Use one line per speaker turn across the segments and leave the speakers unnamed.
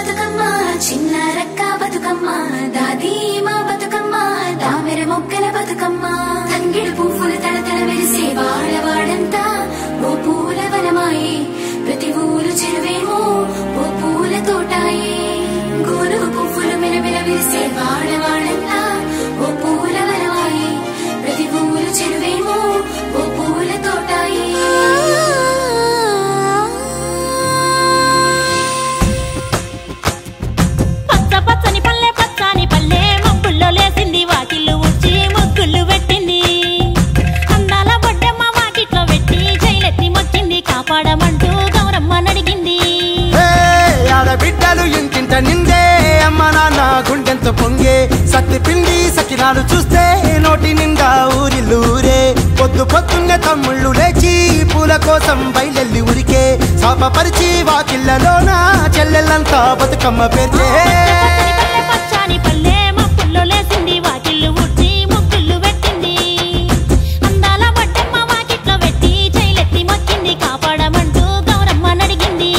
బతుకమ్మ చిన్న రక్క బతుకమ్మ దాది మా బతుకమ్మ దామెర మొక్కల బతుకమ్మ తంగిడు పువ్వులు తడతడ మెరిసే వాడవాడంతా ఓ పూల వనమాయే ప్రతి ఊరు చెరువేమో ఓ పూల తోటాయే గోనుగు పువ్వులు మెరమెర విరిసే వాడవాడంతా ఓ పూల వనమాయే ప్రతి ఊరు చెరువేమో ఓ పూల తోటాయే
పచ్చని పల్లె పచ్చని పల్లె మబ్బుల్లో లేసింది వాకిళ్ళు ఉచ్చి ముగ్గులు పెట్టింది అందాల బొడ్డమ్మ వాకిట్లో పెట్టి జైలెత్తి మొక్కింది కాపాడమంటూ గౌరమ్మ నడిగింది
ఆడబిడ్డలు ఇంటింట నిందే అమ్మ నాన్న గుండెంత పొంగే సత్తి పిండి సకినాలు చూస్తే నోటి నిండా ఊరిల్లూరే పొద్దు పొద్దున్నే తమ్ముళ్ళు లేచి పూల కోసం బయలెల్లి ఉరికే శాపపరిచి వాకిళ్ళలోన చెల్లెళ్ళంతా బతుకమ్మ పేర్చే
పచ్చని పల్లె మబ్బుల్లో లేసింది వాకిళ్ళు ఉచ్చి ముగ్గులు పెట్టింది అందాల బొడ్డమ్మ వాకిట్లో పెట్టి జైలెత్తి మొక్కింది కాపాడమంటూ గౌరమ్మ నడిగింది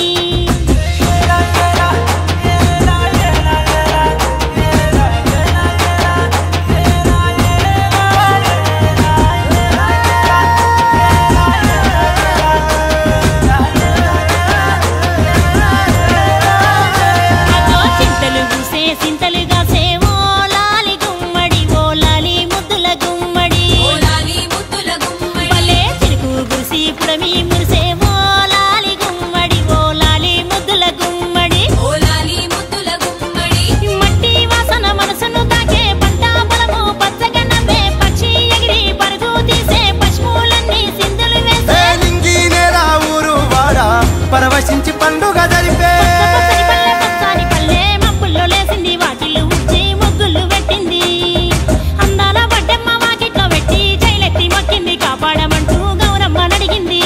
సింతలుగా సేవో లాలి గుమ్మడి ఓ లాలి ముద్దుల గుమ్మడి భలే చిరుకు గురిసి పుడమి మురిసేవో లాలి గుమ్మడి ఓ లాలి ముద్దుల గుమ్మడి మట్టి వాసన మనసును తాకే పంట పొలము పచ్చగా నవ్వే పక్షి ఎగిరి పరుగు తీసే పశువులన్నీ సింధులు వేసే
నింగి నేల ఊరు వాడ పరవశించి పండుగ జరిపే
పచ్చని పల్లె మబ్బుల్లో లేసింది వాకిళ్ళు ఉచ్చి ముగ్గులు పెట్టింది అందాల బొడ్డమ్మ వాకిట్లో పెట్టి జైలెత్తి మొక్కింది కాపాడమంటూ గౌరమ్మ నడిగింది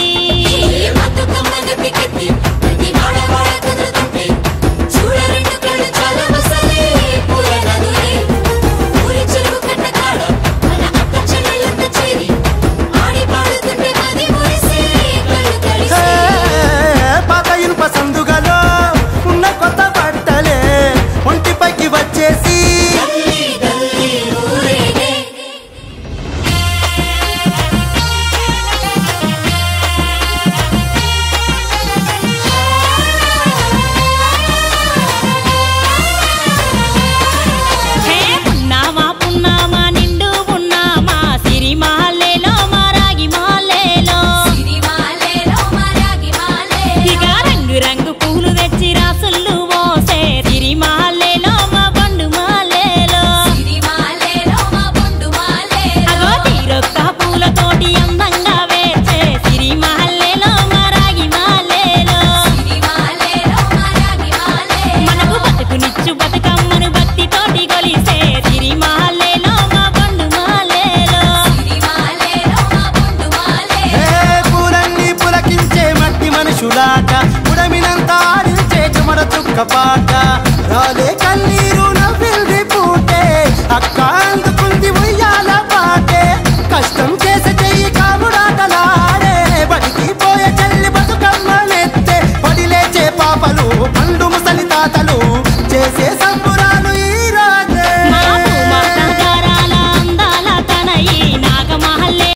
పాత ఇనుప సందుగలో ఉన్న కొత్త బట్టలే ఒంటిపైకి వచ్చేసి
పున్నామా పున్నామా నిండు పున్నామా సిరి మాలేలో మా రాగి మాలేలో ఇక రంగు రంగు పూలు తెచ్చి రాసులు మోసే సిరి మాలేలో మా బండు మాలేలో అగో తీరొక్క పూలతోటి అందంగా వేచే సిరి మాలేలో మా రాగి మాలేలో మనకు బతుకునిచ్చు బతుకమ్మను భక్తితోటి కొలిసే సిరి మాలేలో మా బండు మాలేలో
పూలన్నీ పులకించే మట్టి మనుషులాట ఉడమినంత ఆడించే చెమర చుక్క పాట